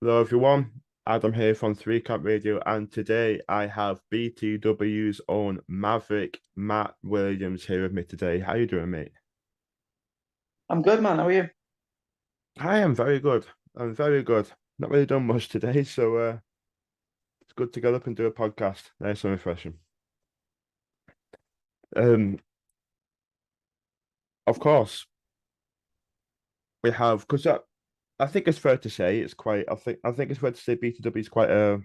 Hello everyone, Adam here from Three Camp Radio, and today I have BTW's own Maverick Matt Williams here with me today. How you doing, mate? I'm good, man. How are you? I am very good. I'm very good. Not really done much today, so it's good to get up and do a podcast. Nice and refreshing. Um, of course, we have because I think it's fair to say it's quite. I think it's fair to say BTW is quite a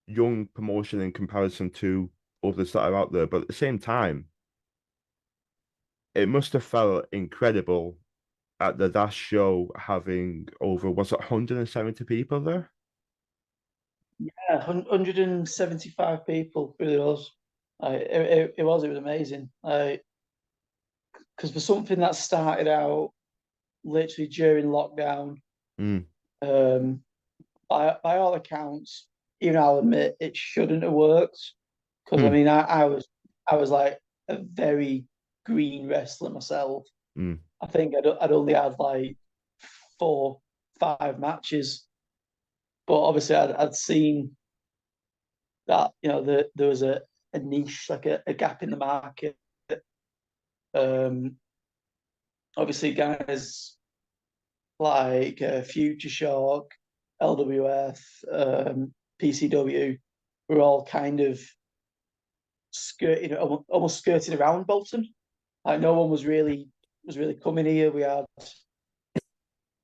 young promotion in comparison to others that are out there, but at the same time it must have felt incredible at the last show having over, was it 170 people there? Yeah, 175 people, really was. It was amazing. Because for something that started out literally during lockdown, Mm, um, by all accounts, even I'll admit it shouldn't have worked. Because I mm, mean, I was like a very green wrestler myself. mm, I think I'd only had like 4, 5 matches, but obviously I'd seen that there was a niche, like a gap in the market. Um, Obviously, guys like Future Shock, LWF, PCW were all kind of almost skirting around Bolton. Like no one was really coming here. We had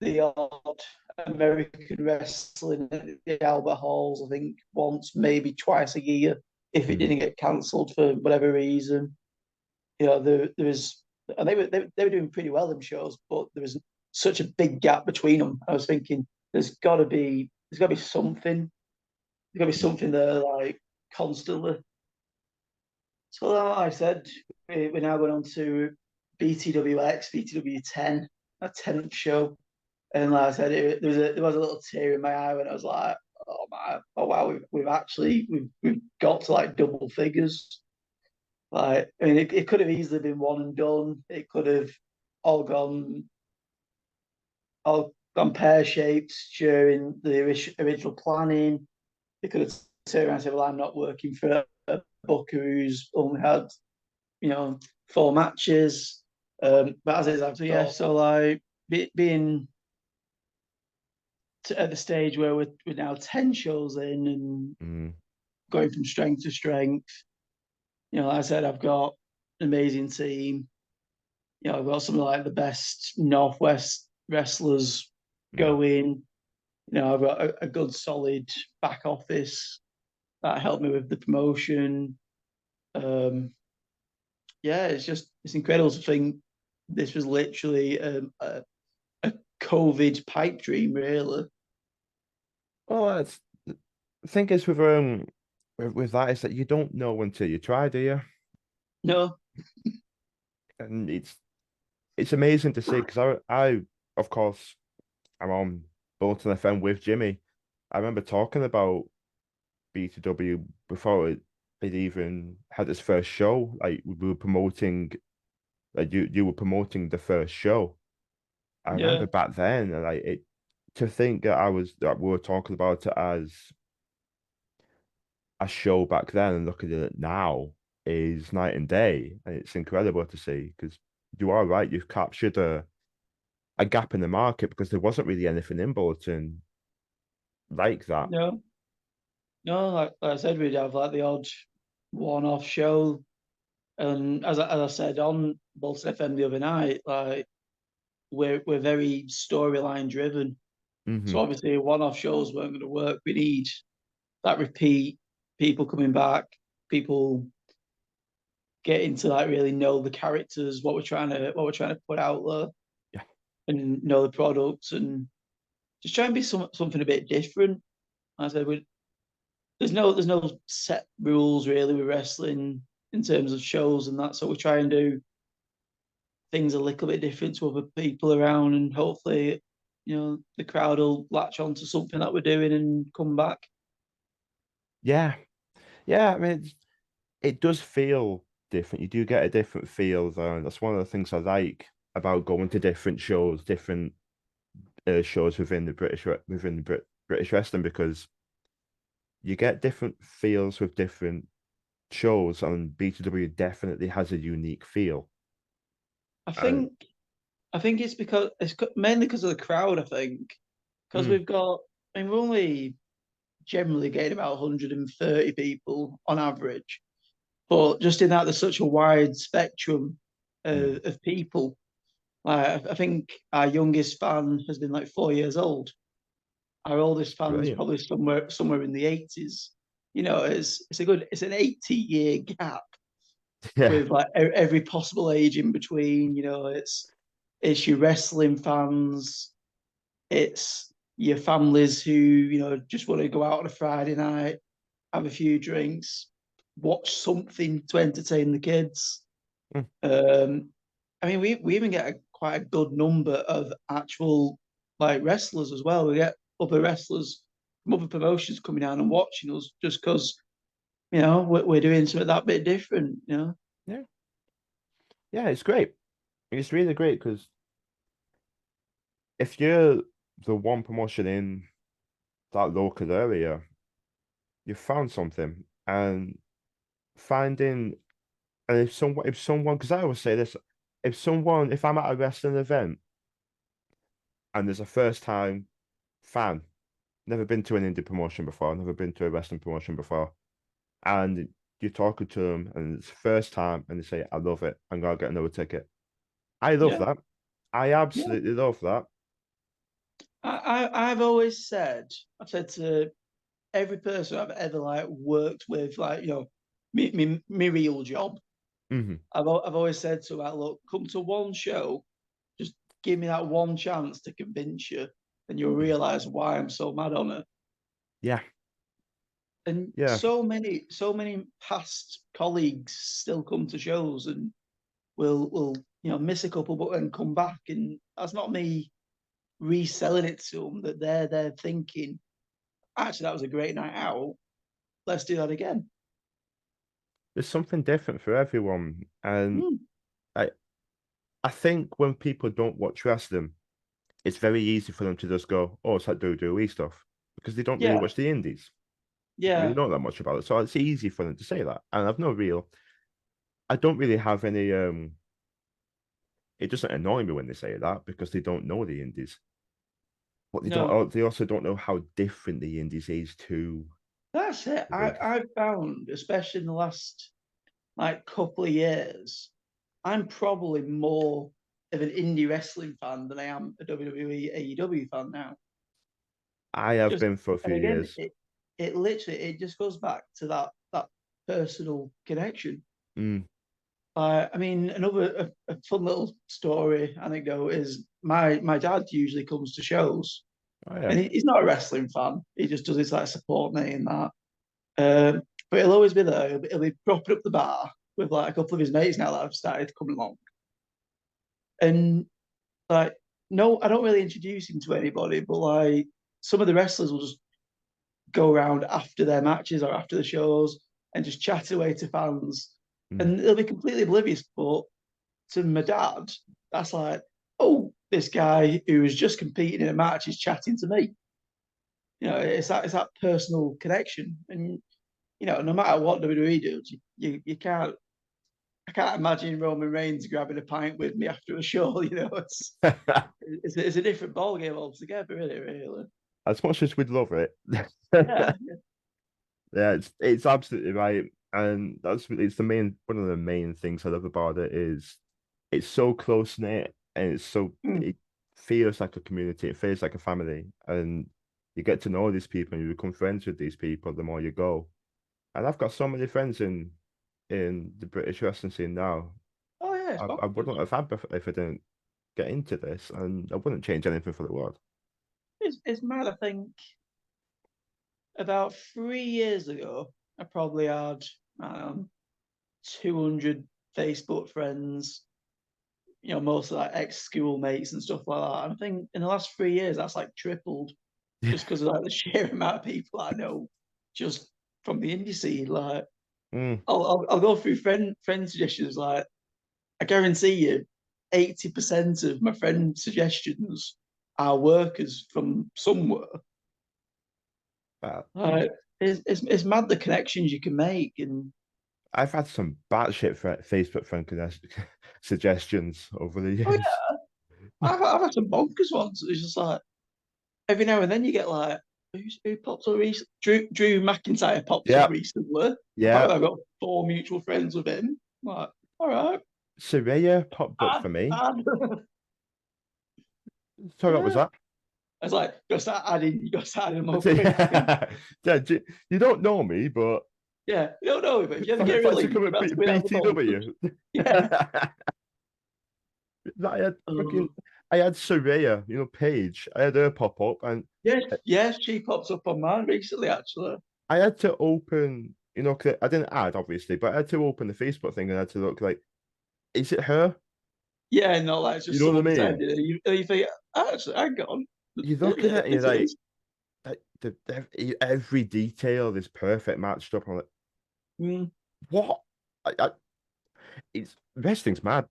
the odd American wrestling at the Albert Halls, I think once, maybe twice a year, if it mm. didn't get cancelled for whatever reason. There was, and they were doing pretty well them shows, but there was such a big gap between them. I was thinking there's got to be something, there's got to be something there like constantly. So like I said, we're now going on to BTW X, BTW 10, a 10th show. And like I said, there was a little tear in my eye when I was like, oh my, oh wow, we've got to like double figures. Like, I mean, it could have easily been one and done. It could have all gone all gone pear shaped during the original planning. They could have turned around and said, "Well, I'm not working for a booker who's only had 4 matches." But as it is, so yeah. So like being at the stage where we're now 10 shows in and Mm. going from strength to strength. Like I said, I've got an amazing team. I've got some of like the best Northwest wrestlers Yeah. going. I've got a good solid back office that helped me with the promotion. Um, yeah, it's incredible to think this was literally a COVID pipe dream, really. Well, the thing is with that is that you don't know until you try, do you? No, And it's amazing to see because I of course I'm on Bolton FM with Jimmy. I remember talking about BTW before it even had its first show. Like we were promoting, like you were promoting the first show. I remember yeah, back then, and like it to think that we were talking about it as a show back then, and looking at it now is night and day, and it's incredible to see because you are right. You've captured a gap in the market because there wasn't really anything in Bolton like that. no, no. Like I said, we'd have like the odd one-off show, and as I said on Bolton FM the other night, like we're very storyline driven. So Hmm. obviously, one-off shows weren't going to work. We need that repeat, people coming back, people getting to like really know the characters, what we're trying to put out there, Yeah. and know the products, and just try and be something a bit different. Like I said there's no set rules really with wrestling in terms of shows and that. So we try and do things a little bit different to other people around, and hopefully, the crowd will latch on to something that we're doing and come back. Yeah. Yeah. I mean, it does feel different. You do get a different feel though. And that's one of the things I like about going to different shows, different shows within the British within the Brit. British wrestling because you get different feels with different shows, and BTW definitely has a unique feel. I And think I think it's because mainly because of the crowd. I think because mm, we've got. I mean, we're only generally getting about 130 people on average, but just in that, there's such a wide spectrum mm, of people. I think our youngest fan has been like 4 years old. Our oldest fan's brilliant. probably somewhere in the 80s. You know, it's an 80-year gap Yeah. with like every possible age in between. You know, it's your wrestling fans, it's your families who just want to go out on a Friday night, have a few drinks, watch something to entertain the kids. Mm, Um, I mean, we even get quite a good number of actual like wrestlers as well. We get other wrestlers from other promotions coming down and watching us just because we're doing something that bit different. yeah. Yeah, it's great. It's really great because if you're the one promotion in that local area, you found something. And finding and if someone because I always say this, if I'm at a wrestling event and there's a first time fan, never been to an indie promotion before, never been to a wrestling promotion before, and you're talking to them and it's the first time and they say, I love it, I'm gonna get another ticket. I love Yeah, that. I yeah. absolutely love that. I've always I've said to every person I've ever like worked with, like me real job. Hmm. I've always said to like, look, come to one show, just give me that one chance to convince you, and you'll realize why I'm so mad on it. Yeah, And yeah. so many past colleagues still come to shows and will miss a couple but then come back, and that's not me reselling it to them. That they're thinking, actually, that was a great night out. Let's do that again. There's something different for everyone. And Mm, I I think when people don't watch wrestling, it's very easy for them to just go, oh, it's like WWE stuff. Because they don't really yeah, watch the indies. They don't really yeah, know that much about it. So it's easy for them to say that. And I don't really have any it doesn't annoy me when they say that because they don't know the indies. But no, they also don't know how different the indies is to that's it. the big. I found, especially in the last like couple of years, I'm probably more of an indie wrestling fan than I am a WWE AEW fan now. I have Just been for a and few again, years. it literally it just goes back to that personal connection. Mm. I mean, another a fun little story anecdote is my dad usually comes to shows, Oh yeah. and he's not a wrestling fan. He just does his like support me in that. But he'll always be there. He'll be propping up the bar with like a couple of his mates now that have started coming along. And like, no, I don't really introduce him to anybody, but like some of the wrestlers will just go around after their matches or after the shows and just chat away to fans. Mm. And they'll be completely oblivious. But to my dad, that's like, oh, this guy who was just competing in a match is chatting to me. It's that personal connection. And no matter what WWE does, you can't. I can't imagine Roman Reigns grabbing a pint with me after a show. It's a different ball game altogether, isn't it? Really? As much as we'd love it, Yeah, yeah, it's absolutely right. And it's the main one of the main things I love about it is it's so close knit and mm. it feels like a community, it feels like a family, and you get to know these people and you become friends with these people the more you go. And I've got so many friends in the British wrestling scene now. Oh yeah, it's I bonkers. wouldn't have had if I didn't get into this, and I wouldn't change anything for the world. It's mad. I think about 3 years ago, I probably had I don't know, 200 Facebook friends. Most of like ex schoolmates and stuff like that. And I think in the last 3 years, that's like tripled Yeah. just because of like the sheer amount of people I know just from the indie scene. Like Mm. I'll go through friend suggestions. Like I guarantee you, 80% of my friend suggestions are workers from somewhere. But Like, it's mad the connections you can make, and I've had some batshit Facebook friend suggestions over the oh years. yeah, I've had some bonkers ones. It's just like every now and then you get like who pops up recently? Drew McIntyre pops up Yeah, recently. yeah. Apparently, I've got 4 mutual friends with him. I'm like, all right, Soraya popped up add, for me. add. Sorry, what was Yeah. that? I was like, you got to start adding more quick. Yeah, you don't know me, but Yeah, you don't know, but if you ever get fancy released, come you're at about to win out the boat. BTW. Yeah. I had fucking, Um, I had Soraya, Paige. I had her pop up, and yes, yes, she pops up on mine recently, actually. I had to open, 'cause I didn't add obviously, but I had to open the Facebook thing and I had to look like, is it her? Yeah, no, like it's You just know what I someone mean? pretending. And you think, actually, hang on, You look at it and you're it like, is. every detail is perfect matched up. I'm like, Mm, what? It's wrestling's mad.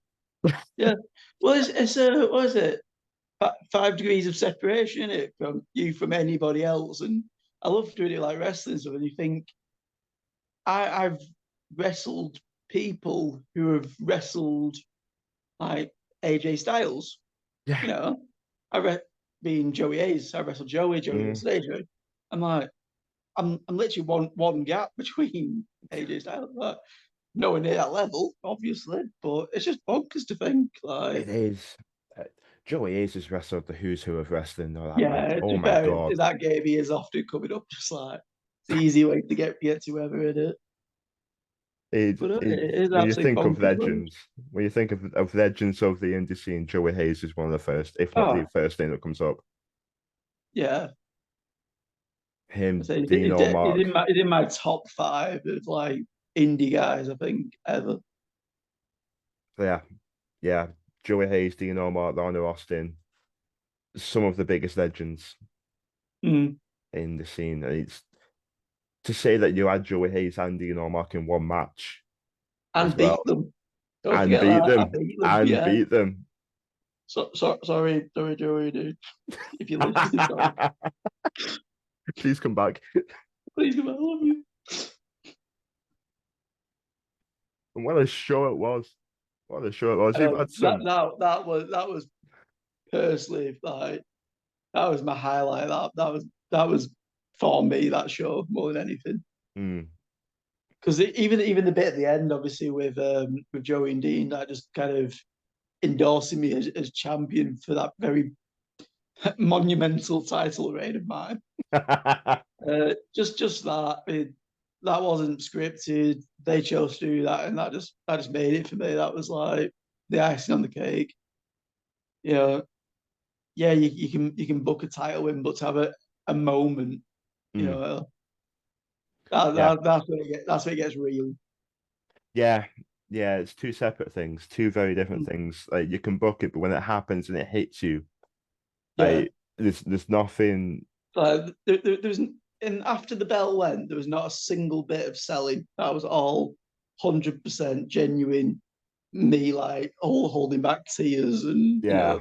yeah. Well, it's what is it? 5 degrees of separation, it from you from anybody else. And I love doing it like wrestling stuff. And you think I've wrestled people who have wrestled like AJ Styles. Yeah. You know, I being Joey Hayes, I wrestled Joey Mm, wrestled AJ. I'm like, I'm literally one gap between AJ Styles. Like, nowhere near that level, obviously, but it's just bonkers to think. it Like, is. Uh, Joey Hayes has wrestled the who's who of wrestling. All that, man. yeah, to Oh be my fair, God. that game he is often coming up just like it's the easy way to get to whoever it is. But it is When you absolutely think of bonkers. Like, legends, when you think of legends of the indie scene, Joey Hayes is one of the first, if not the oh, first name that comes up. yeah. I Him, say Dino, Mark. he's in my top five of like indie guys, I think, ever. Yeah, yeah. Joey Hayes, Dino, Mark, Lana Austin, some of the biggest legends Mm. in the scene. And it's to say that you had Joey Hayes and Dino Mark in one match as And well, beat them. Don't and forget beat that. I them, beat them. and Yeah. beat them. Sorry, Joey, dude. If you're listening, sorry. Please come back. Please come on, I love you. And what a show it was. What a show it was. I We've know had some. that was personally like that was my highlight. That was for me that show more than anything. Mm. Because even the bit at the end, obviously with Joey and Dean, that just kind of endorsing me as champion for that very monumental title reign of mine. Just that that wasn't scripted. They chose to do that, and that just made it for me. That was like the icing on the cake. You know, yeah, you can book a title win, but to have a moment, you Mm. know, Yeah, that's where it gets real. yeah, yeah. It's two separate things, two very different Mm. things. Like you can book it, but when it happens and it hits you, Yeah, like there's nothing. like there was, and after the bell went, there was not a single bit of selling. That was all 100% genuine. Me like all holding back tears, and Yeah.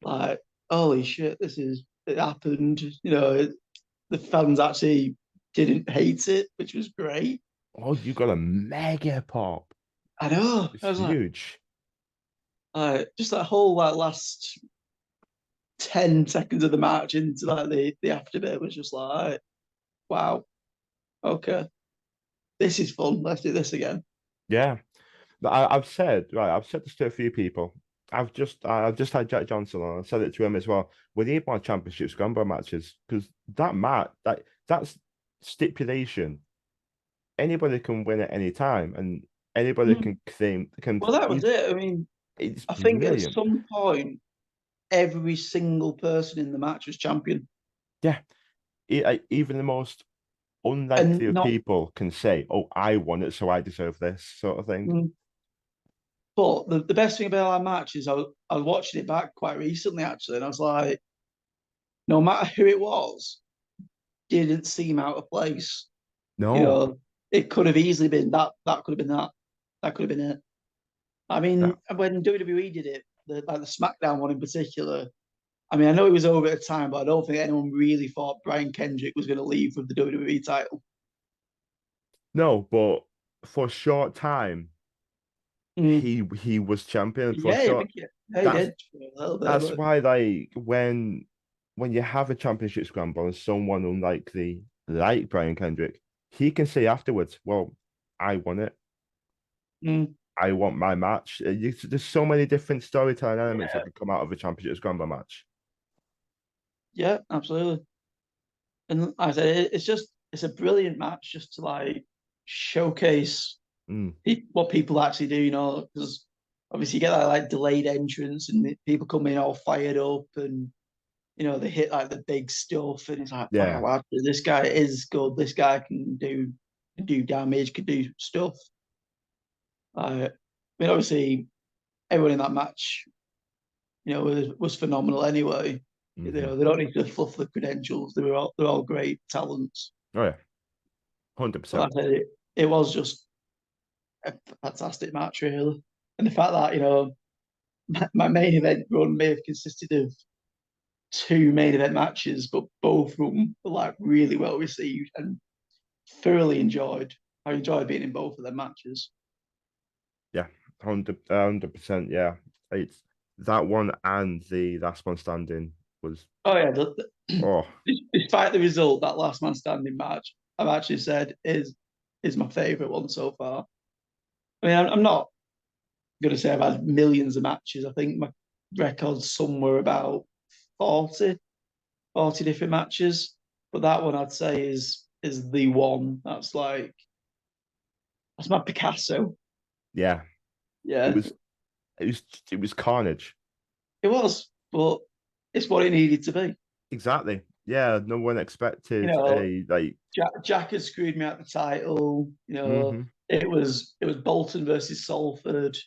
like holy shit, it happened. The fans actually didn't hate it, which was great. Oh, you got a mega pop. I know. It's I was like, huge. just that whole like last 10 seconds of the match into like the after bit was just like, wow, okay, this is fun. Let's do this again. Yeah. But I've said, right, I've said this to a few people. I've just had Jack Johnson on. I said it to him as well. We need more championship scramble matches because that's stipulation. Anybody can win at any time, and anybody Mm. can claim can. Well, that was it. I mean, It's I think at brilliant. some point, every single person in the match was champion, Yeah, even the most unlikely and of not. people can say, "Oh, I won it, so I deserve this," sort of thing. Mm. But the best thing about our match is I was watching it back quite recently actually, and I was like, no matter who it was, didn't seem out of place. You No, know, it could have easily been that. That could have been that. That could have been it. I yeah, mean, when WWE did it, like the SmackDown one in particular, I mean, I know it was over at the time, but I don't think anyone really thought Brian Kendrick was going to leave with the WWE title. No, but for a short time, Mm. he was champion for a Yeah, I short. think yeah, he That's did for a little bit, that's but why like when you have a championship scramble and someone unlikely like Brian Kendrick, he can say afterwards, "Well, I won it. mm, I want my match." There's so many different storytelling elements that could come out of a championship scramble match. yeah, absolutely. And like I said, it's a brilliant match just to like showcase Mm, what people actually do, because obviously you get that like delayed entrance and people come in all fired up and they hit like the big stuff and it's like, yeah, wow, actually, this guy is good. This guy can do damage, can do stuff. I mean, obviously, everyone in that match, was phenomenal anyway. hmm They don't need to fluff the credentials. They're all great talents. Oh yeah, But like 100%. I said, it was just a fantastic match, really. And the fact that my main event run may have consisted of two main event matches, but both of them were like really well received and thoroughly enjoyed. I enjoyed being in both of their matches. Yeah, 100%. Yeah, it's that one and the last one standing was Oh yeah, oh despite the result, that last man standing match, I've actually said is my favourite one so far. I mean, I'm not going to say I've had millions of matches. I think my record's somewhere about 40, 40 different matches, but that one I'd say is the one that's my Picasso. yeah. It Yeah, was it was it was carnage. it was, but it's what it needed to be. Exactly. Yeah, no one You expected know, a like. Jack had screwed me out the title. Hmm It was Bolton versus Salford.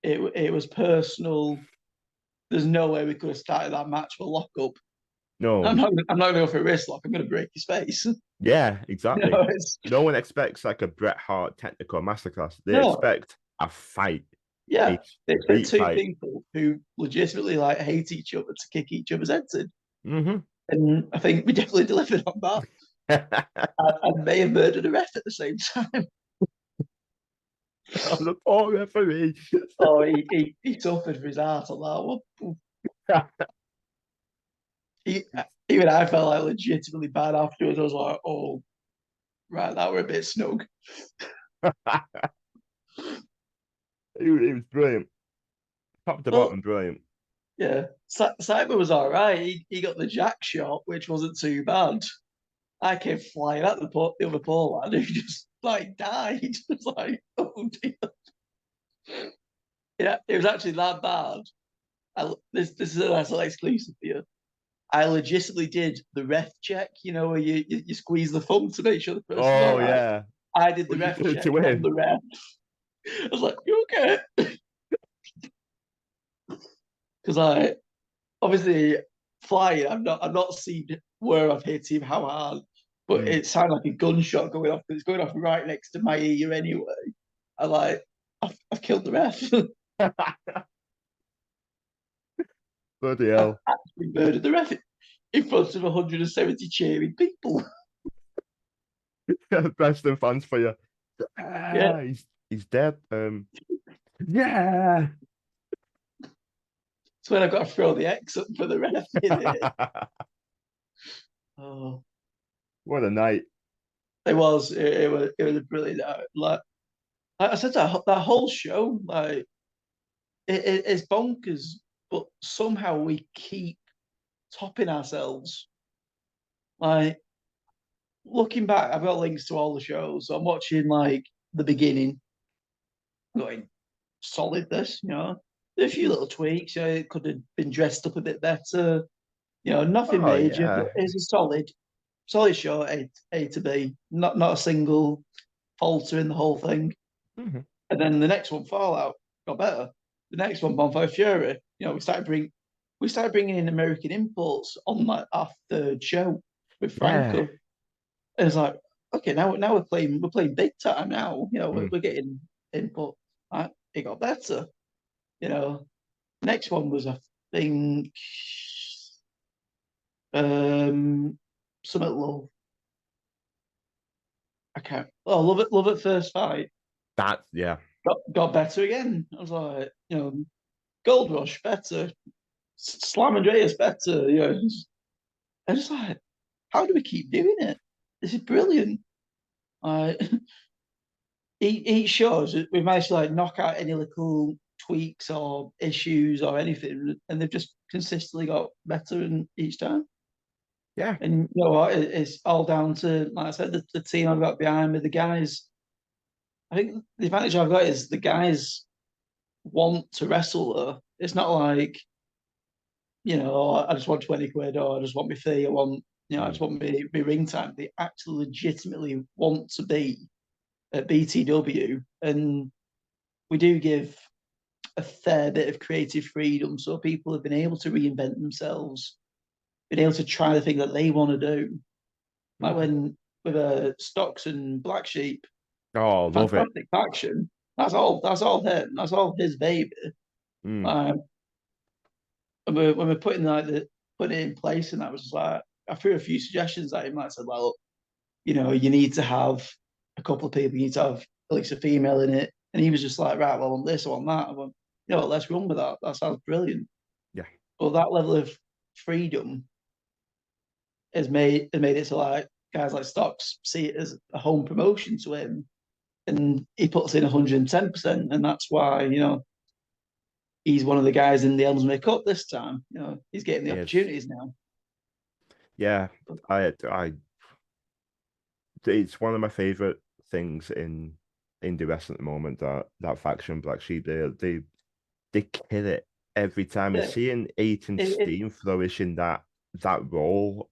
It was personal. There's no way we could have started that match with a lockup. No, I'm not going to go for a wrist lock. I'm going to break his face. yeah, exactly. It's No one expects like a Bret Hart technical masterclass. They no, expect a fight, yeah. a They expect street two fight. people who legitimately like hate each other to kick each other's heads in, Hmm and I think we definitely delivered on that. I may have murdered a ref at the same time. On the poor referee. Oh, he suffered for his heart on that one. He, even I felt like legitimately bad afterwards. I was like, oh, right, that were a bit snug. It was brilliant. Top to Well, bottom, brilliant. yeah, Simon was all right. He got the jack shot, which wasn't too bad. I came flying at the other poor lad who just like died. It's like, oh dear. Yeah, it was actually that bad. This is a nice little exclusive for you. I legitimately did the ref check, where you squeeze the thumb to make sure the person's all Oh right. yeah. I did the What you ref did check to on win? the ref. I was like, you okay? Because I obviously flying, I've not seen where I've hit him, how hard, but Mm. it sounded like a gunshot going off because it's going off right next to my ear anyway. I like I've killed the ref. Bloody I've hell. actually murdered the ref in front of 170 cheering people. Best in fans for you. Yeah, He's dead. Yeah. it's when I've got to throw the X up for the ref in it. Oh, What a night. it was a brilliant like I said that whole show it's bonkers, but somehow we keep topping ourselves. Like looking back, I've got links to all the shows. So I'm watching like the beginning, going solid. There's a few little tweaks. It could have been dressed up a bit better. Nothing Oh major, but yeah. it's a solid show. A to B. Not a single falter in the whole thing. Mhm. And then the next one, Fallout, got better. The next one, Bonfire Fury. We started bringing in American imports on like our third show with Yeah. Franco. And it's like, okay, now we're playing big time now. Mm. We're getting input. Right? It got better. You know, next one was think Summit Love. I can't. Oh, love it. Love at first fight. That, yeah. Got better again. I was like, Gold Rush better. Slam Andreas better. I just like, how do we keep doing it? This is brilliant. Uh, each shows we managed to like knock out any little tweaks or issues or anything, and they've just consistently got better in each time. Yeah. And you know what? It's all down to, like I said, the team I've got behind me, the guys. I think the advantage I've got is the guys want to wrestle though. It's not like, I just want 20 quid or I just want my fee. I just want my ring time. They actually legitimately want to be at BTW. And we do give a fair bit of creative freedom. So people have been able to reinvent themselves, been able to try the thing that they want to do. Like when with Stocks and Black Sheep, Oh, love it. fantastic faction. That's all him. That's all his baby. Mm. Um, when we're putting it in place, and that was just like I threw a few suggestions at him. Like I said, well, you need to have a couple of people. You need to have at least a female in it. And he was just like, right, well, on this, or on that. I went, let's run with that. That sounds brilliant. Yeah. But that level of freedom has made it so like guys like Stocks see it as a home promotion to him, and he puts in 110%, and that's why he's one of the guys in the Elmsmere Cup this time. He's getting the opportunities now. Yeah, it's one of my favorite things in indie wrestling at the moment. That faction Black Sheep, they kill it every time. And seeing Aiton Steen flourish in that role,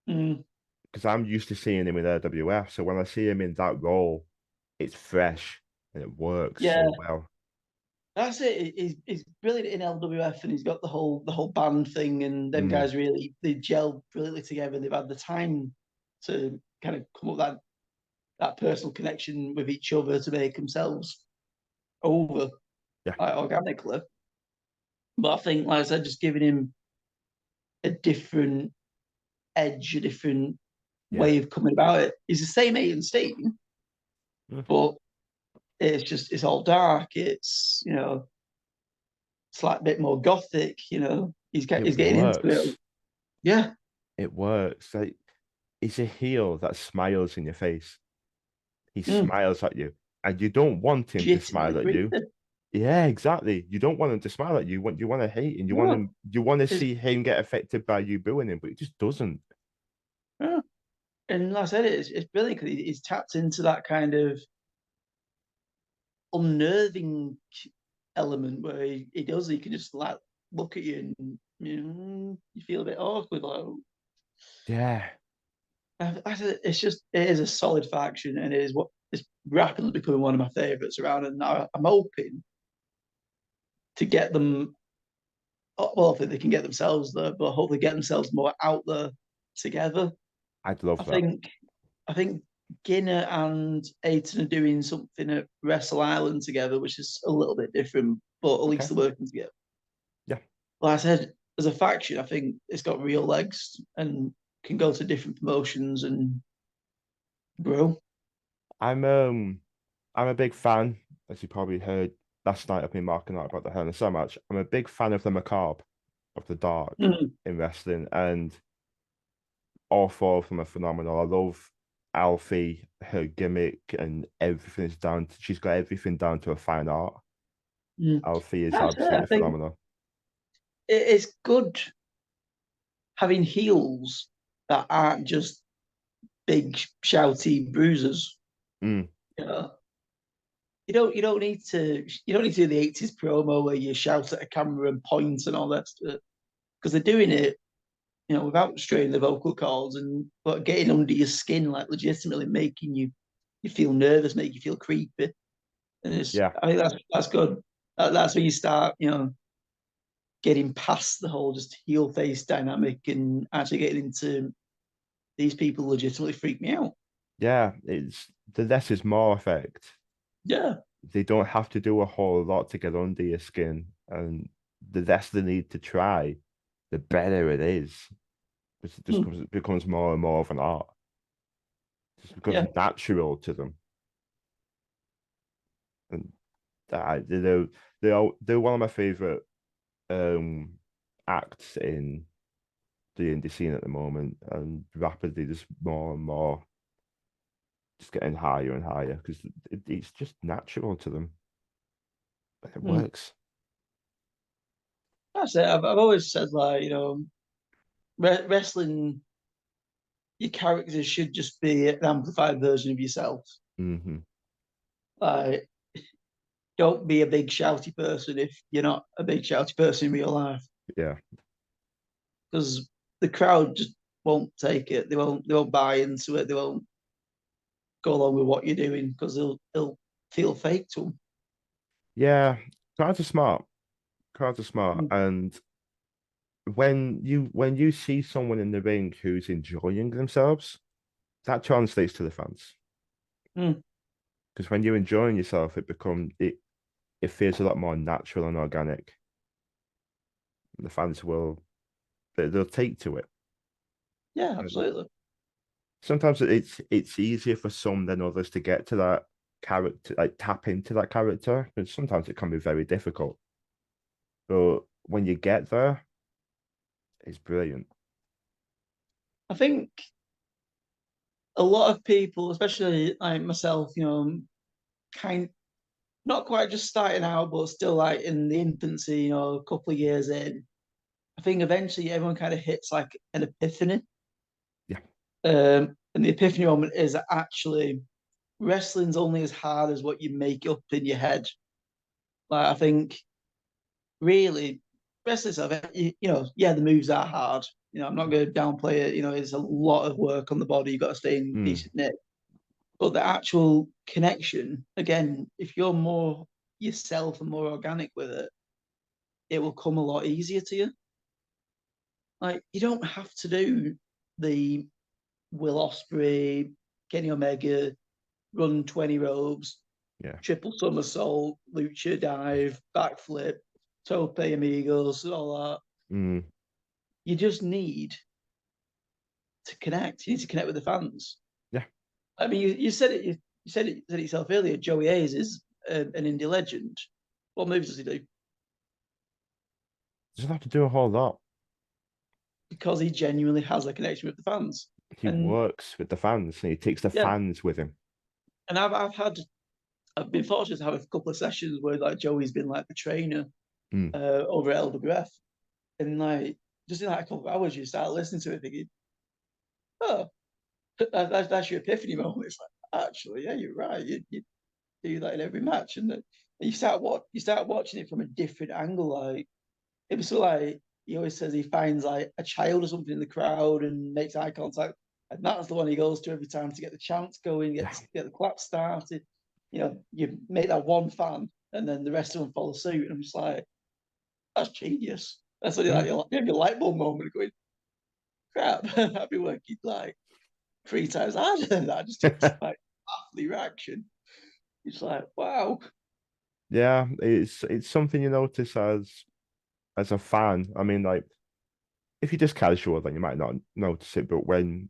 because I'm used to seeing him in LWF, so when I see him in that role, it's fresh and it works so well. That's it. He's brilliant in LWF, and he's got the whole band thing, and them guys really they gel brilliantly together. And they've had the time to kind of come up with that personal connection with each other to make themselves over like, organically. But I think, like I said, just giving him a different edge, a different way of coming about it. He's the same Aiton Steen, but it's all dark. It's it's like a bit more gothic. He's getting into it. Yeah, it works. Like he's a heel that smiles in your face. He smiles at you, and you don't want him to smile at you. Yeah, exactly. You don't want him to smile at you. You want to hate him. You want to see him get affected by you booing him, but he just doesn't. Yeah. And like I said, it's brilliant because he's tapped into that kind of unnerving element where he can just like look at you and you feel a bit awkward. Like, yeah, it is a solid faction, and it is what is rapidly becoming one of my favorites around. And now I'm hoping to get them. Well, I think they can get themselves there, but hopefully get themselves more out there together. I'd love that. I think Ginner and Aiton are doing something at Wrestle Island together, which is a little bit different, but at least they're working together. Yeah. Like I said, as a faction, I think it's got real legs and can go to different promotions and grow. I'm a big fan, as you probably heard last night. I've been marking out about the Hell in a Cell match. I'm a big fan of the macabre, of the dark in wrestling, and all four of them are phenomenal. I love Alfie, her gimmick, and everything is down. She's got everything down to a fine art. Alfie is absolutely phenomenal. It's good having heels that aren't just big shouty bruisers. You don't need to do the 80s promo where you shout at a camera and point and all that stuff, because they're doing it without straining the vocal cords but getting under your skin, like legitimately making you feel nervous, make you feel creepy. And I think that's good. That's when you start getting past the whole just heel face dynamic and actually getting into these people legitimately freak me out. Yeah, it's the less is more effect. Yeah. They don't have to do a whole lot to get under your skin. And the less they need to try, the better it is. It just Mm. comes, it becomes more and more of an art. It just becomes Yeah. natural to them. And they're one of my favorite um acts in the indie scene at the moment, and rapidly just more and more just getting higher and higher because it's just natural to them and it Mm. works. That's it. I've always said like, wrestling, your characters should just be an amplified version of yourself. Hmm. Like, don't be a big shouty person if you're not a big shouty person in real life, Yeah. because the crowd just won't take it. They won't buy into it. They won't go along with what you're doing because they'll feel fake to them. Yeah. Crowds are smart. Crowds are smart. Mm. And when you see someone in the ring who's enjoying themselves, that translates to the fans. Mm. Because when you're enjoying yourself, it feels a lot more natural and organic. The fans they'll take to it. Yeah, And absolutely. sometimes it's easier for some than others to get to that character, like tap into that character. But sometimes it can be very difficult. But when you get there, it's brilliant. I think a lot of people, especially like myself, kind not quite just starting out, but still like in the infancy, a couple of years in. I think eventually everyone kind of hits like an epiphany. Yeah. And the epiphany moment is actually wrestling's only as hard as what you make up in your head. Like I think really wrestling stuff, yeah, the moves are hard. I'm not going to downplay it. It's a lot of work on the body. You've got to stay in Mm, decent nick. But the actual connection, again, if you're more yourself and more organic with it, it will come a lot easier to you. Like you don't have to do the Will Ospreay, Kenny Omega, run 20 ropes, yeah. triple somersault, lucha dive, backflip, tope amigos, all that. Mm, You just need to connect. You need to connect with the fans. yeah. I mean, you said it. You said it yourself earlier. Joey Hayes is an indie legend. What moves does he do? Doesn't have to do a whole lot. Because he genuinely has a connection with the fans. He And works with the fans and he takes the yeah, fans with him. and I've been fortunate to have a couple of sessions where like Joey's been like the trainer Mm, over at LWF, and like just in like a couple of hours, you start listening to it thinking, oh, that's your epiphany moment. It's like actually, yeah, you're right. You do that in every match, and you start watching it from a different angle. Like it was so like he always says he finds like a child or something in the crowd and makes eye contact, and that's the one he goes to every time to get the chants going, yeah. get the clap started. You make that one fan, and then the rest of them follow suit. And I'm just like, that's genius. That's what Mm, you have your light bulb moment going, crap, I'd be working like 3 times harder than that just to like half the reaction. It's like, wow. yeah, it's something you notice as a fan. I mean, like if you're just casual, then you might not notice it. But when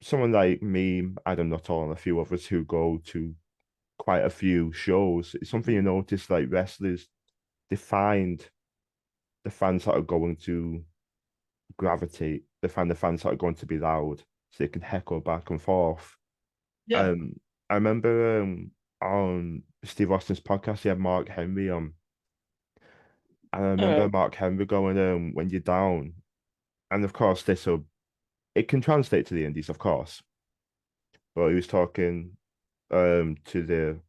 someone like me, Adam Nuttall, and a few others who go to quite a few shows, it's something you notice. Like wrestlers, they find the fans that are going to gravitate. They find the fans that are going to be loud, so they can heckle back and forth. Yeah. Um, I remember on Steve Austin's podcast, he had Mark Henry on, and I All remember right. Mark Henry going, "When you're down," and of course it can translate to the Indies, of course, but he was talking to the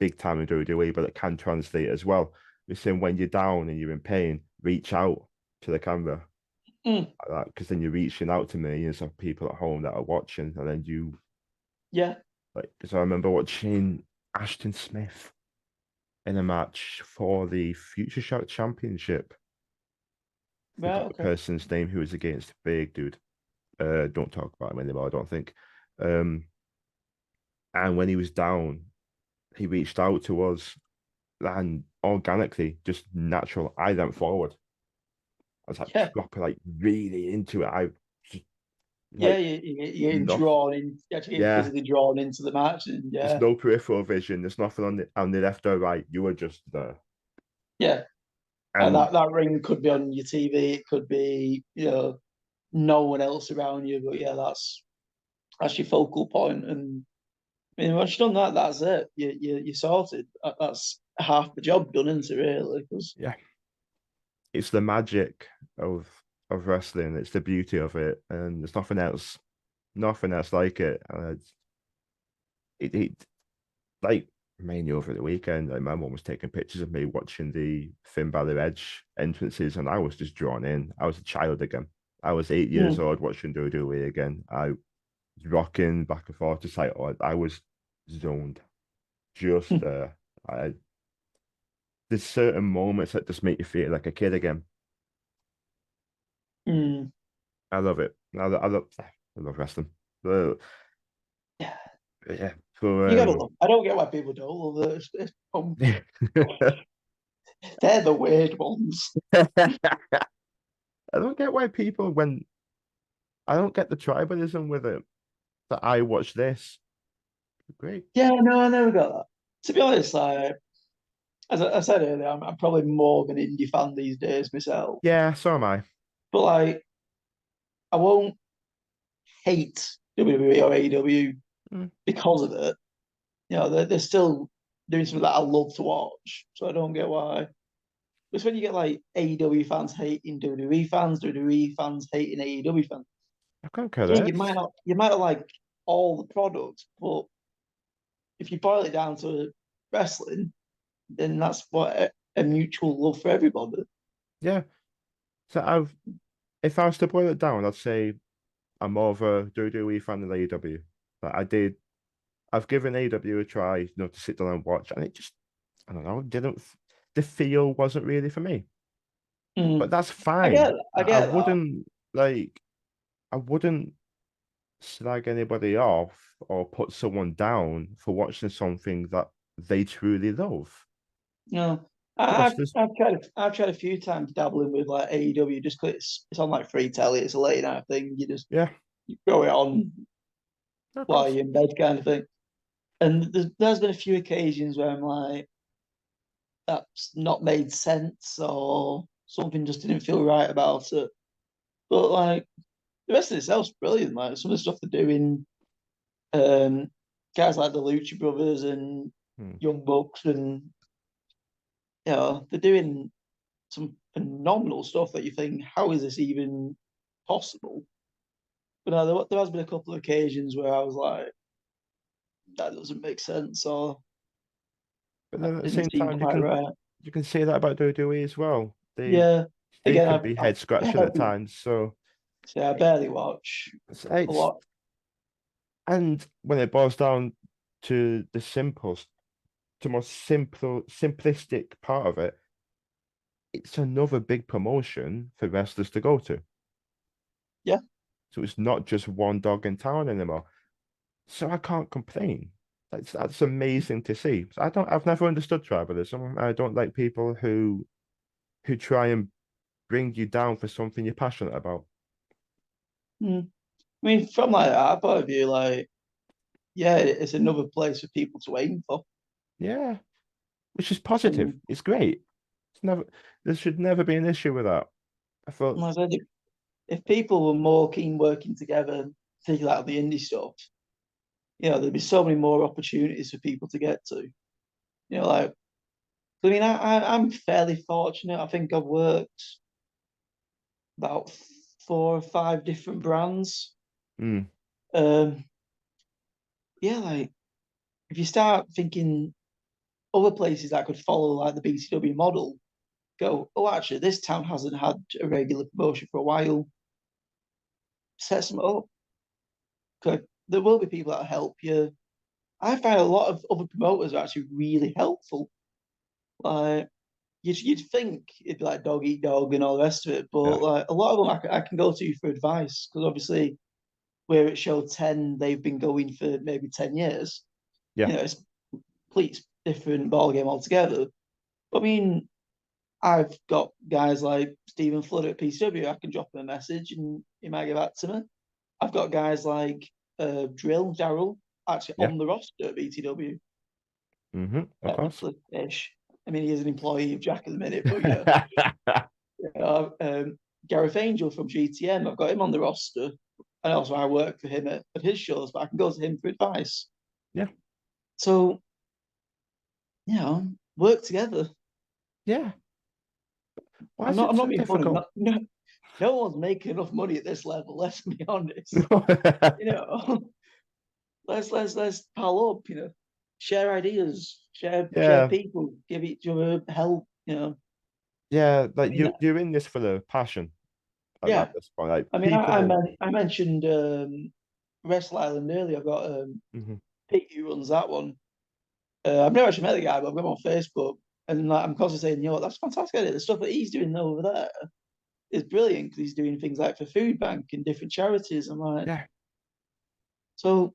big time in WWE, but it can translate as well. He's saying when you're down and you're in pain, reach out to the camera Mm. like that, because then you're reaching out to millions of people at home that are watching, and then you Yeah. like. Because I remember watching Ashton Smith in a match for the Future Shock Championship. Right. Forgot the Okay. person's name who was against the big dude. Don't talk about him anymore, I don't think. Um, and when he was down, he reached out to us and organically, just natural. I went forward. I was like Yeah, proper, like really into it. I just yeah, like you're getting nothing. drawn in, you're actually getting Yeah, physically drawn into the match, and there's yeah, no peripheral vision. There's nothing on the left or right. You were just there, yeah. And and that ring could be on your TV, it could be, no one else around you, but yeah, that's your focal point. And I mean, once you've done that, that's it. You're sorted. That's half the job done, isn't it? Really? Because yeah, it's the magic of wrestling. It's the beauty of it, and there's nothing else like it. And it like mainly over the weekend, like my mom was taking pictures of me watching the Finn Balor Edge entrances, and I was just drawn in. I was a child again. I was 8 years mm, old watching WWE again. I was rocking back and forth, just like oh, I was zoned, just I there's certain moments that just make you feel like a kid again. mm, I love it. I love wrestling. But yeah, yeah, you gotta so love. I don't get why people don't love it. I They're the weird ones. don't get why people when I don't get the tribalism with it. That I watch this. Great. Yeah, no, I never got that. To be honest, like as I said earlier, I'm probably more of an indie fan these days myself. Yeah, so am I. But like, I won't hate WWE or AEW Mm. because of it. They're still doing something that I love to watch. So I don't get why. It's when you get like AEW fans hating WWE fans hating AEW fans. I can't Yeah, you might correct. not you might not like all the products, but if you boil it down to wrestling, then that's what a mutual love for everybody. Yeah. So I've if I was to boil it down, I'd say I'm more of a WWE fan than AEW. But I've given AEW a try, to sit down and watch, and it just I don't know, didn't the feel wasn't really for me. But Mm. that's I get fine. I get that. Like I wouldn't slag anybody off or put someone down for watching something that they truly love. No, Because there's I've tried a few times dabbling with like AEW just 'cause it's on like free telly. It's a late night thing. yeah, You throw it on of while course. you're in bed, kind of thing. And there's been a few occasions where I'm like, that's not made sense or something just didn't feel right about it. But like the rest of itself's brilliant. Like some of the stuff they're doing, um, guys like the Lucha Brothers and Hmm. Young Bucks, and they're doing some phenomenal stuff that you think, how is this even possible? But no, there has been a couple of occasions where I was like, that doesn't make sense, or But that then at the didn't same seem time, quite right. you can say that about WWE as well. Yeah. They Again, can be head scratching at times. So I barely watch a it's lot. and when it boils down to the most simplistic part of it, it's another big promotion for wrestlers to go to. Yeah. So it's not just one dog in town anymore. So I can't complain. That's amazing to see. So I've never understood tribalism. I don't like people who try and bring you down for something you're passionate about. Mm. I mean, from like our point of view, like, yeah, it's another place for people to aim for. Yeah, which is positive. And It's great. It's never there should never be an issue with that. I thought, like I said, if people were more keen working together, particularly out the indie stuff, there'd be so many more opportunities for people to get to. Like, I mean, I'm fairly fortunate. I think I've worked about 4 or 5 different brands. mm, Um, yeah, like if you start thinking other places that could follow like the BTW model, go, oh, actually, this town hasn't had a regular promotion for a while. Set some up. 'Cause there will be people that help you. I find a lot of other promoters are actually really helpful. Like you'd think it'd be like dog eat dog and all the rest of it, but yeah, like a lot of them I can go to for advice because obviously where it showed 10, they've been going for maybe 10 years. yeah, It's a complete different ball game altogether. I mean, I've got guys like Stephen Flood at PCW. I can drop him a message and he might get back to me. I've got guys like Drill Daryl actually Yeah. on the roster at BTW. Of course. Technically ish. I mean, he is an employee of Jack at the minute, but yeah. Gareth Angel from GTM, I've got him on the roster, and also I work for him at his shows, but I can go to him for advice. Yeah. So, work together. Yeah. Why I'm is not. it I'm not so being funny. difficult? No one's making enough money at this level. Let's be honest. You know, let's pal up. Share ideas, share Yeah. people, give each other help. Yeah. I Like mean, you're in this for the passion yeah. at this point. Like I mean, people. I mentioned Wrestle Island earlier. I've got Mhm. Pete who runs that one. I've never actually met the guy, but I've got him on Facebook, and like, I'm constantly saying, that's fantastic. The stuff that he's doing over there is brilliant because he's doing things like for Food Bank and different charities. I'm like, Yeah. so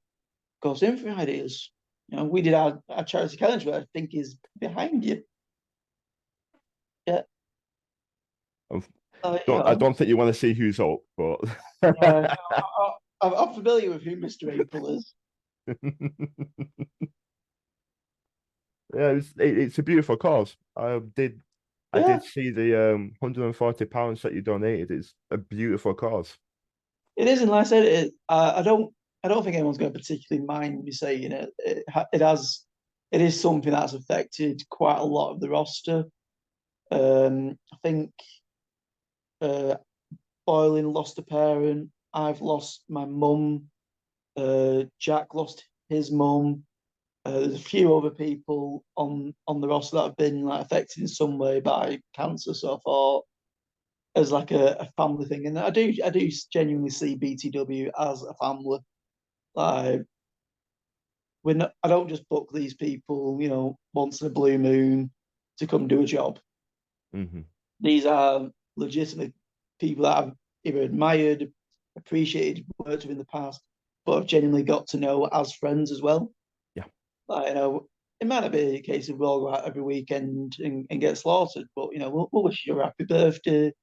goes in for ideas. We did our charity challenge, where I think is behind you. Yeah, I'm, uh, you don't I know, don't think you want to see who's up, but uh, I'm familiar with who Mr. April is. yeah, it's a beautiful cause. I Yeah, did see the £140 that you donated. It's a beautiful cause. it is, and like I said, I don't think anyone's going to particularly mind me saying it. It is something that's affected quite a lot of the roster. I think uh, Boylan lost a parent. I've lost my mum. Jack lost his mum. There's a few other people on the roster that have been like affected in some way by cancer. So I thought as like a family thing, and I do genuinely see BTW as a family. Like I don't just book these people, once in a blue moon to come do a job. Hmm. These are legitimate people that I've either admired, appreciated, worked with in the past, but I've genuinely got to know as friends as well. Yeah, Like, it might not be a case of we'll go out every weekend and get slaughtered, but we'll wish you a happy birthday.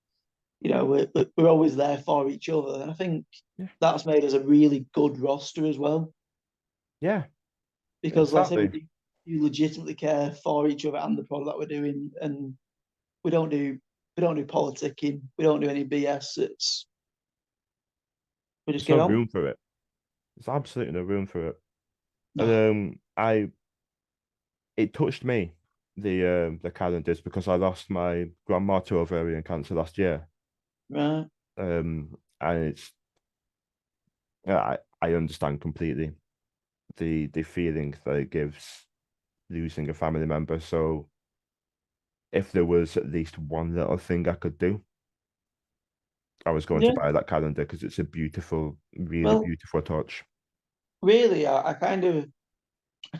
We're always there for each other, and I think yeah, that's made us a really good roster as well. yeah, Because, like I said, exactly. we legitimately care for each other and the product that we're doing, and we don't do we don't do politicking, we don't do any BS. We just There's get no on. room for it. There's absolutely no room for it. And No, I it touched me the calendars because I lost my grandma to ovarian cancer last year. right? And it's I understand completely the feeling that it gives losing a family member. So if there was at least one little thing I could do, I was going to Yeah. buy that calendar because it's a beautiful, really Well, beautiful touch. really, I kind of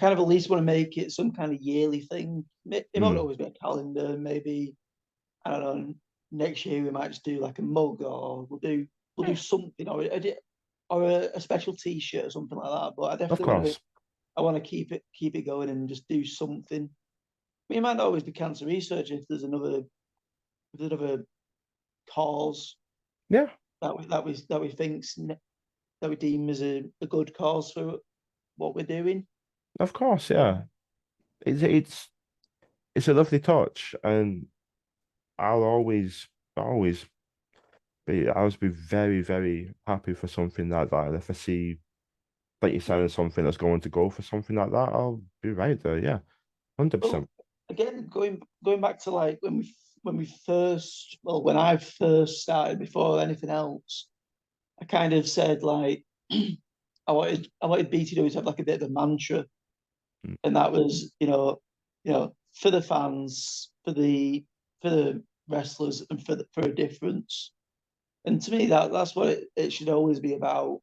at least want to make it some kind of yearly thing. It won't Mm. always be a calendar. Maybe I don't know. Next year we might just do like a mug, or we'll do Yeah, something, or a special T-shirt or something like that. But I of definitely course. want to keep it going and just do something. I mean, it might not always be cancer research if there's another cause Yeah, that we that we deem as a good cause for what we're doing. of course. Yeah, it's it's a lovely touch, and I'll always be I always be very very happy for something like that. And if I see like you're selling something that's going to go for something like that, I'll be right there. Yeah, Well, 100%. again, going back to like when I first started before anything else, I kind of said like I wanted BTW to have like a bit of a mantra, Mm. and that was for the fans, for the wrestlers, and for a difference. And to me, that's what it should always be about.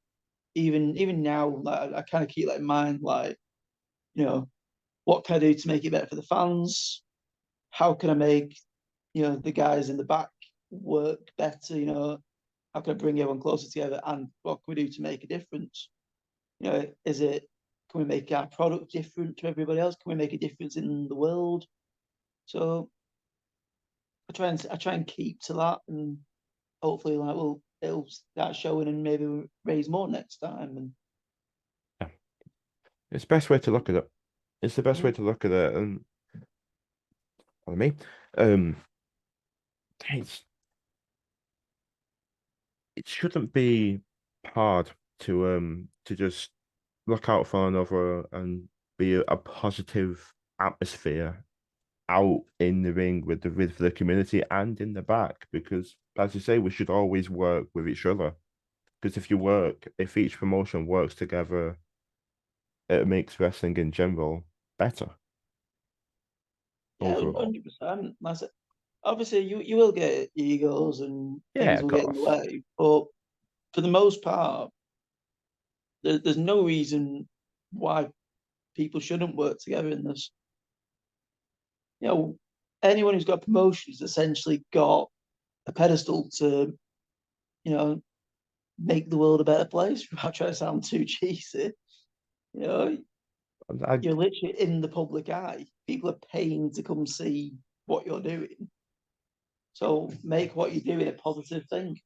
Even now, like I kind of keep that in mind, like you know, what can I do to make it better for the fans? How can I make the guys in the back work better? How can I bring everyone closer together? And what can we do to make a difference? Can we make our product different to everybody else? Can we make a difference in the world? So I try and keep to that, and hopefully, like, it'll start showing, and maybe we'll raise more next time. And Yeah. It's the best way to look at it. It's the best way mm, to look at it. And for me, um, it's it shouldn't be hard to just look out for another and be a positive atmosphere out in the ring with the community and in the back, because as you say, we should always work with each other, because if each promotion works together, it makes wrestling in general better yeah, overall. 100%. Obviously, you will get egos and Yeah, things of will get in the course. way, but for the most part, there's no reason why people shouldn't work together in this. You know, anyone who's got promotion has essentially got a pedestal to, you know, make the world a better place without trying to sound too cheesy. You know, I you're literally in the public eye. People are paying to come see what you're doing. So make what you're doing a positive thing.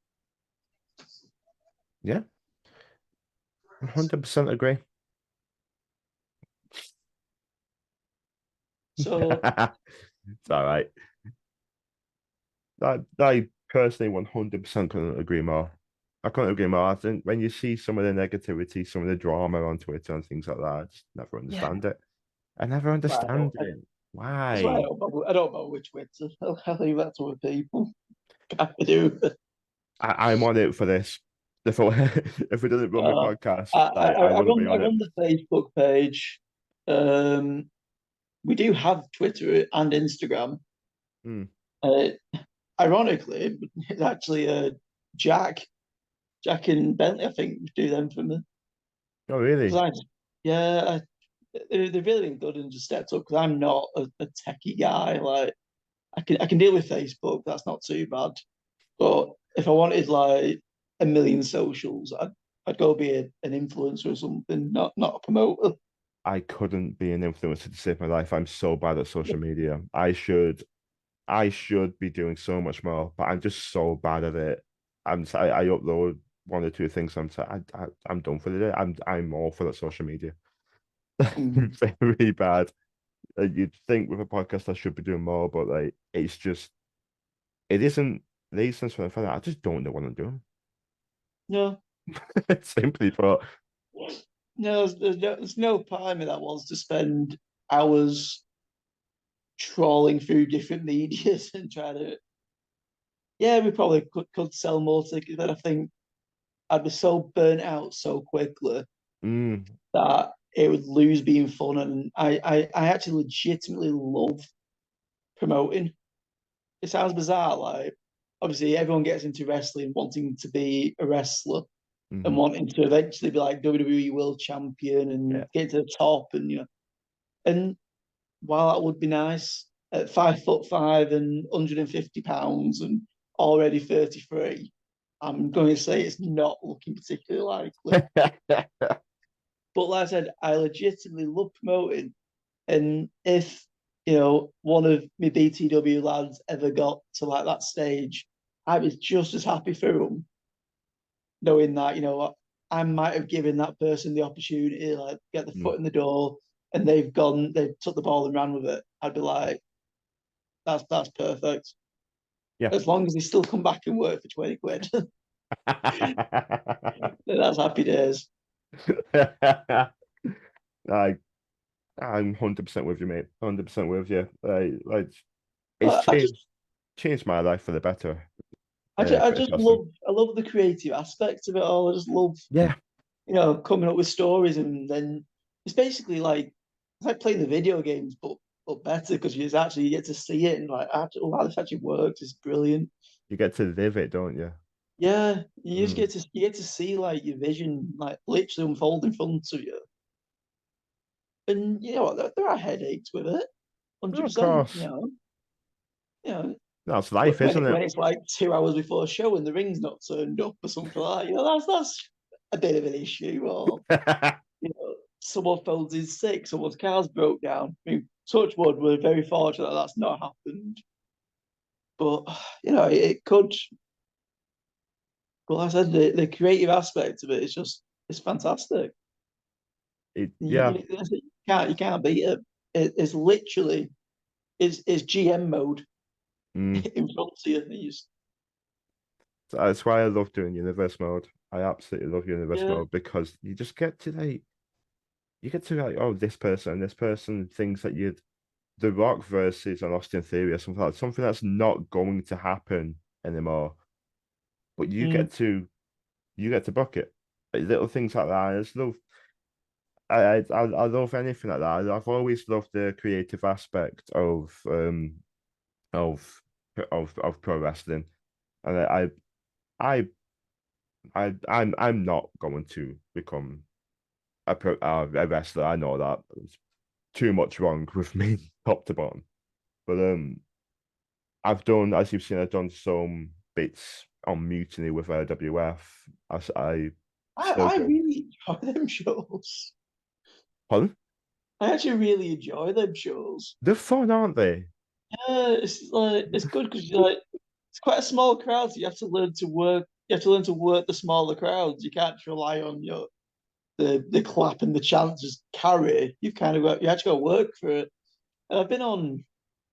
Yeah, 100% agree. So It's all right. I personally 100% couldn't agree more. I couldn't agree more. I think when you see some of the negativity, some of the drama on Twitter and things like that, I just never yeah, understand it. I never right. understand it. That's why Why? I don't know which way to. I'll leave that to other people. I do. I'm on it for this. If I, if we didn't run my Uh, podcast, like I wouldn't be I on it. run the Facebook page. Um, we do have Twitter and Instagram. Mm. Uh, Ironically, it's actually Jack, Jack and Bentley. I think do them for me. Oh, Because really? yeah, they've really been good and just stepped up. Because I'm not a techie guy. Like I can deal with Facebook. That's not too bad. But if I wanted like a million socials, I'd go be an influencer or something, not a promoter. I couldn't be an influencer to save my life. I'm so bad at social media. I should be doing so much more, but I'm just so bad at it. I upload one or two things. I'm done for the day. I'm all for the social media. Mm. Very bad. You'd think with a podcast I should be doing more, but like it's just it isn't laziness for the fact that I just don't know what I'm doing. No, Simply put, no, there's no part of me that wants to spend hours trawling through different medias and try to. Yeah, we probably could sell more tickets, but I think I'd be so burnt out so quickly mm, that it would lose being fun. And I actually legitimately love promoting. It sounds bizarre, like obviously everyone gets into wrestling wanting to be a wrestler and mhm. wanting to eventually be like WWE World Champion Yeah. and get to the top, and and while that would be nice at 5'5" and 150 pounds and already 33, I'm going to say it's not looking particularly likely. But like I said, I legitimately love promoting, and if one of my BTW lads ever got to like that stage, I was just as happy for them, knowing that I might have given that person the opportunity to like get the Mm, foot in the door, and they've took the ball and ran with it. I'd be like, that's perfect. yeah. As long as they still come back and work for 20 quid, then that's happy days. I I'm 100% with you, mate. 100% with you. Like it's But changed my life for the better. I British just wrestling. love the creative aspect of it all. I just love Yeah, coming up with stories, and then it's basically like it's like playing the video games, but better because you get to see it and like, actually, oh, wow, this actually works. It's brilliant. you get to live it, don't you? Yeah, you just Mm. get to see like your vision like literally unfold in front of you, and you know what? There are headaches with it, Oh, hundred of percent. course. You know That's life, isn't it? when it's like 2 hours before a show and the ring's not turned up or something like that. That's a bit of an issue. Or someone phones in sick, someone's car's broke down. I mean, touch wood, we're very fortunate that that's not happened. But it could. Well, like I said the creative aspect of it is just it's fantastic. Yeah. You can't beat it. It's literally it's GM mode Mm. in front of you. That's why I love doing universe mode. I absolutely love universe Yeah. mode because you just get to oh, this person thinks that you'd The Rock versus an Austin Theory or something like something that's not going to happen anymore. But Mm. you get to book it. Like, little things like that. I just love I love anything like that. I've always loved the creative aspect of of pro wrestling. And I I'm not going to become a wrestler. I know that. There's too much wrong with me top to bottom. But I've done, as you've seen, I've done some bits on Mutiny with WF. I still I go. really enjoy them shows. Pardon? I actually really enjoy them shows. They're fun, aren't they? Yeah, it's good because it's quite a small crowd, so you have to learn to work. You have to learn to work the smaller crowds. You can't just rely on the clap and the chant just carry. You actually got to work for it. And I've been on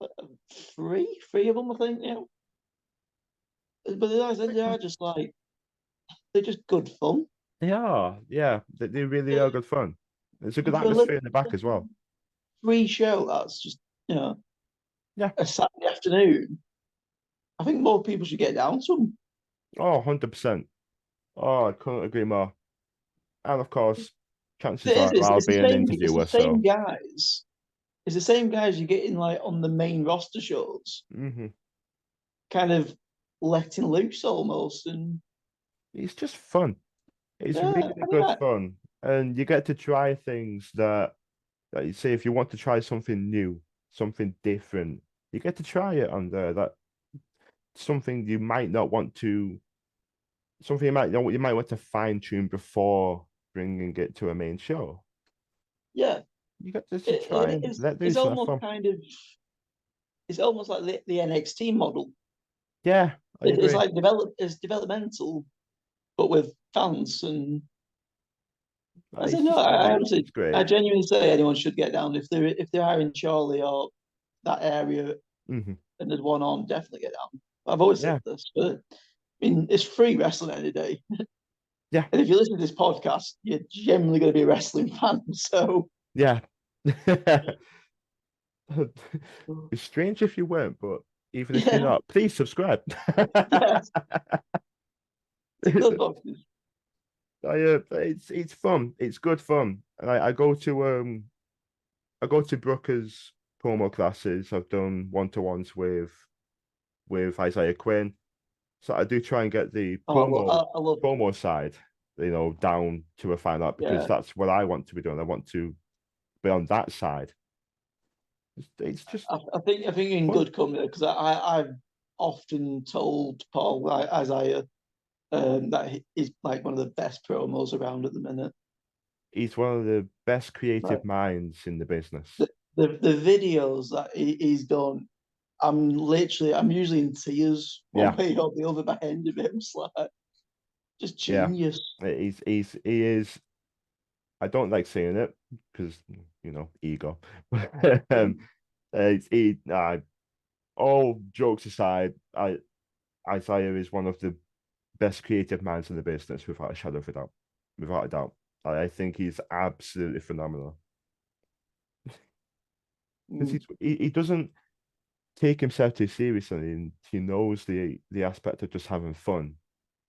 uh, three of them, I think. But they are just they're just good fun. They are, yeah. They really are Yeah, good fun. There's a good and for a atmosphere in the back as well. free show, that's just Yeah. a Saturday afternoon. I think more people should get down to them. Oh, 100%. Oh, I couldn't agree more. And of course, chances It is. are It's, I'll it's the be an same. It's the interviewer, same so guys. It's the same guys you get in on the main roster shows, kind of letting loose almost. And it's just fun. It's yeah, really I mean, good fun. And you get to try things that you say if you want to try something new, something different, you get to try it on there. That something you might not want to, something you might want to fine tune before bringing it to a main show. yeah, You get to try and it's let it's loose and have almost fun. kind of it's almost like the NXT model. Yeah, I It's agree. like it's developmental, but with fans. And I said It's no. just I great. honestly, It's great. I genuinely say anyone should get down if they're in Charlie or that area Hmm. and there's one on, definitely get down. I've always said Yeah, this, but I mean, it's free wrestling any day. yeah, And if you listen to this podcast, you're generally going to be a wrestling fan. So, yeah. It's strange if you weren't, but even if you're yeah, not, please subscribe. yes, it's a good book. It's fun. It's good fun. And I go to Brooker's promo classes. I've done one-to-ones with Isaiah Quinn. So I do try and get the Oh, I love it. promo side, down to a fine art because Yeah, that's what I want to be doing. I want to be on that side. It's just I think you're in fun. good company because I've often told Paul Isaiah that he's like one of the best promos around at the minute. He's one of the best Like creative minds in the business. the videos that he's done, I'm usually in tears one Yeah, way or the other by the end of it. It's like just yeah. genius. He is. I don't like saying it because ego. um, all jokes aside, Isaiah is one of the best creative minds in the business without a shadow of a doubt. Without a doubt, I think he's absolutely phenomenal because Mm. he doesn't take himself too seriously, and he knows the aspect of just having fun,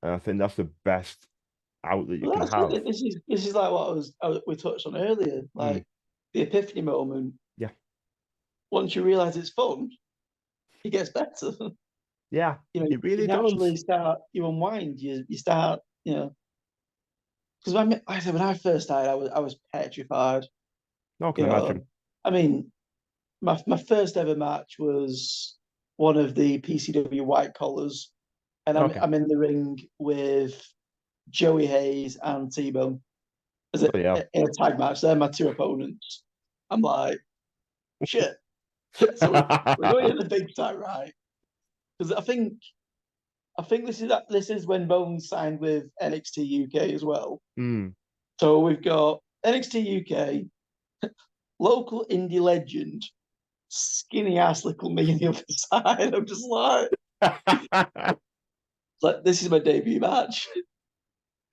and I think that's the best outlet you But can that's have. it. This is like what we touched on earlier, Mm, like the epiphany moment. yeah, Once you realize it's fun, it gets better. yeah, it You really naturally does. start, you unwind, you start, because like I said, when I first started, I was petrified. No, I can You imagine. know, I mean, my first ever match was one of the PCW white collars, and I'm Okay, I'm in the ring with Joey Hayes and T-Bone as but yeah, in a tag match. They're my two opponents. I'm like, shit. So we're going in the big time, right? because I think this is when Bones signed with NXT UK as well. Mm. So we've got NXT UK, local indie legend, skinny ass little me on the other side. I'm just like this is my debut match.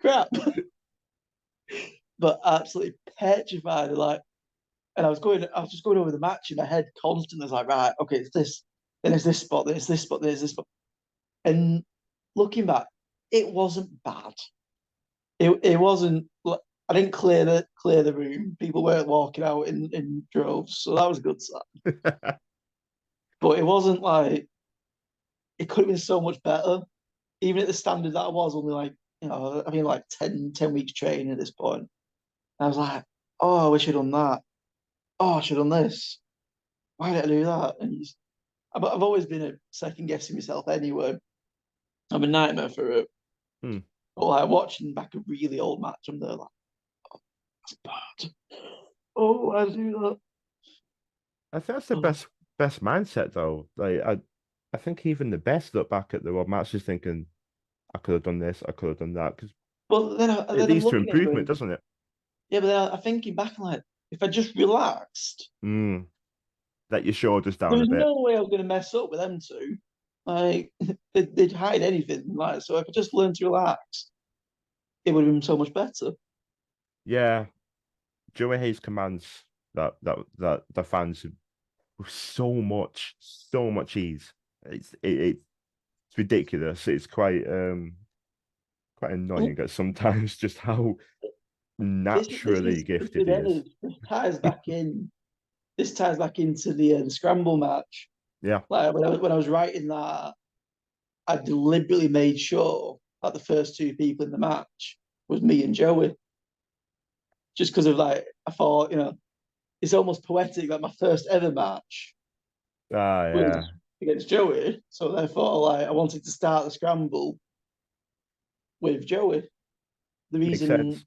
Crap. But absolutely petrified. Like, and I was just going over the match in my head constantly. I was like, right, okay, it's this, then it's this spot, then it's this spot, then it's this spot. And looking back, it wasn't bad. It wasn't. I didn't clear the room. People weren't walking out in droves, so that was a good sign. But it wasn't like it could have been so much better. Even at the standard that I was, only like I mean like 10 weeks training at this point. And I was like, oh, I wish I'd done that. Oh, I should have done this. Why did I do that? And I've always been a second guessing myself anyway. I'm a nightmare for it. Hmm. But like watching back a really old match, I'm there like, oh, that's bad. Oh, why did I do that? I think that's the Oh. best mindset though. Like I think even the best look back at the world matches thinking I could have done this, I could have done that because But it then I'm leads to looking at it improvement, going, doesn't it? yeah, but then I'm thinking back and like, if I just relaxed, Mm. Let your shoulders there down a was bit. no way I was going to mess up with them two. Like, they'd hide anything. Like, so if I just learned to relax, it would have been so much better. Yeah, Joey Hayes commands that the fans with so much ease. It's ridiculous. It's quite Well, annoying at sometimes just how this naturally is gifted with he is. Edge. This ties back in. This ties back into the scramble match. Yeah. Like when I was writing that, I deliberately made sure that the first two people in the match was me and Joey, just because of like I thought it's almost poetic that my first ever match Ah, was yeah. against Joey. So therefore, like I wanted to start the scramble with Joey. The Makes reason sense.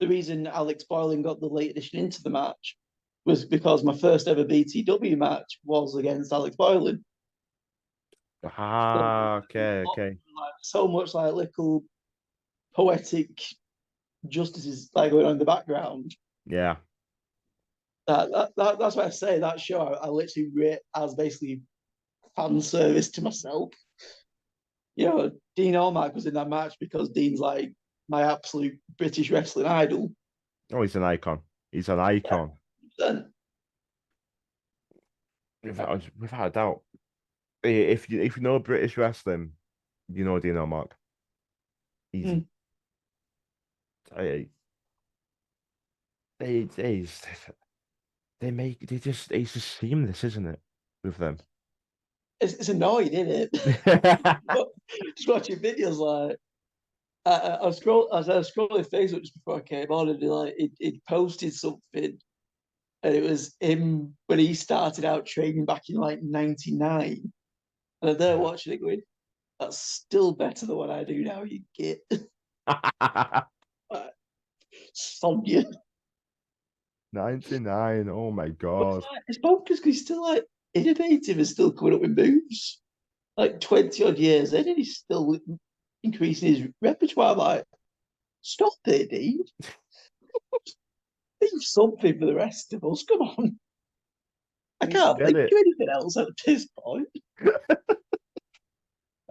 the reason Alex Boylan got the late addition into the match was because my first ever BTW match was against Alex Boylan. So, Ah, okay, okay. like, so much like little poetic justices like going on in the background. Yeah. That's what I say. That show I literally rate as basically fan service to myself. Dean Allmark was in that match because Dean's like my absolute British wrestling idol. Oh, he's an icon. He's an icon. Yeah. Without a doubt. If you know British wrestling, you know Dino Mark. Easy. Mm. I- they they make they just it's just seamless, isn't it? With them. It's annoying, isn't it? Just watching videos like I was scrolling Facebook just before I came on, and it posted something, and it was him when he started out training back in like '99, and they're watching it going, "That's still better than what I do now, you git." Sonya. 99. Oh my But God. it's bonkers because he's still like innovative and still coming up with moves. Like 20 odd years in, and he's still increasing his repertoire. Like, stop it, Dean. Leave something for the rest of us. Come on. I I don't can't get think it. of anything else at this point.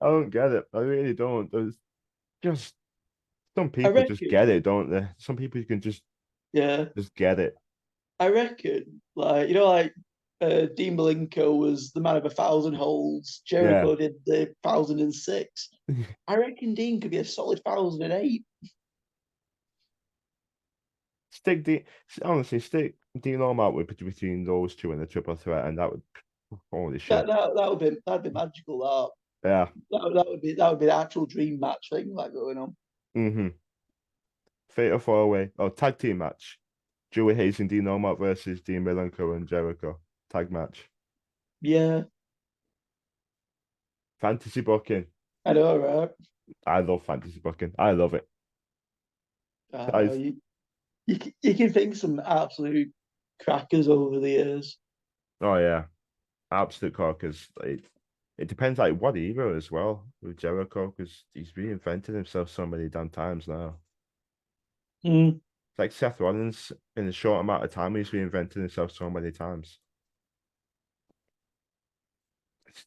I don't get it. I really don't. There's just some I people just reckon, get it, don't they? Some people you can yeah, just get it. I reckon, Dean Malenko was the man of 1,000 holds. Yeah. Jericho did the 1,006. I reckon Dean could be a solid 1,008. Stick the honestly stick Dean Allmark with between those two in the triple threat, and that would holy shit. That'd be magical. That Yeah. that would be the actual dream match thing like going on. Mm-hmm. Fatal four way. Oh, tag team match. Joey Hayes and Dean Allmark versus Dean Malenko and Jericho. Tag match. Yeah, Fantasy booking. I know, right? I love fantasy booking. I love it. Uh, Guys, you, you can think some absolute crackers over the years. oh yeah. Absolute corkers. it depends like what era as well with Jericho because he's reinvented himself so many damn times now. Mm. It's like Seth Rollins in a short amount of time, he's reinvented himself so many times.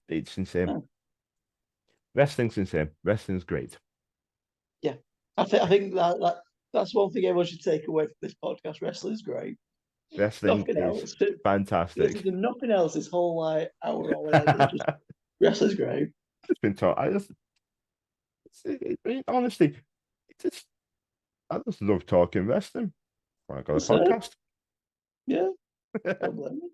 It's insane. Yeah. Wrestling's insane. Wrestling's great. Yeah. I think that's one thing everyone should take away from this podcast. Wrestling's great. Wrestling Nothing is else. Listen fantastic. to nothing else this whole like hour or whatever. Just wrestling's great. It's been taught. Honestly, it's I just love talking wrestling. I got a So podcast. yeah, don't blame me.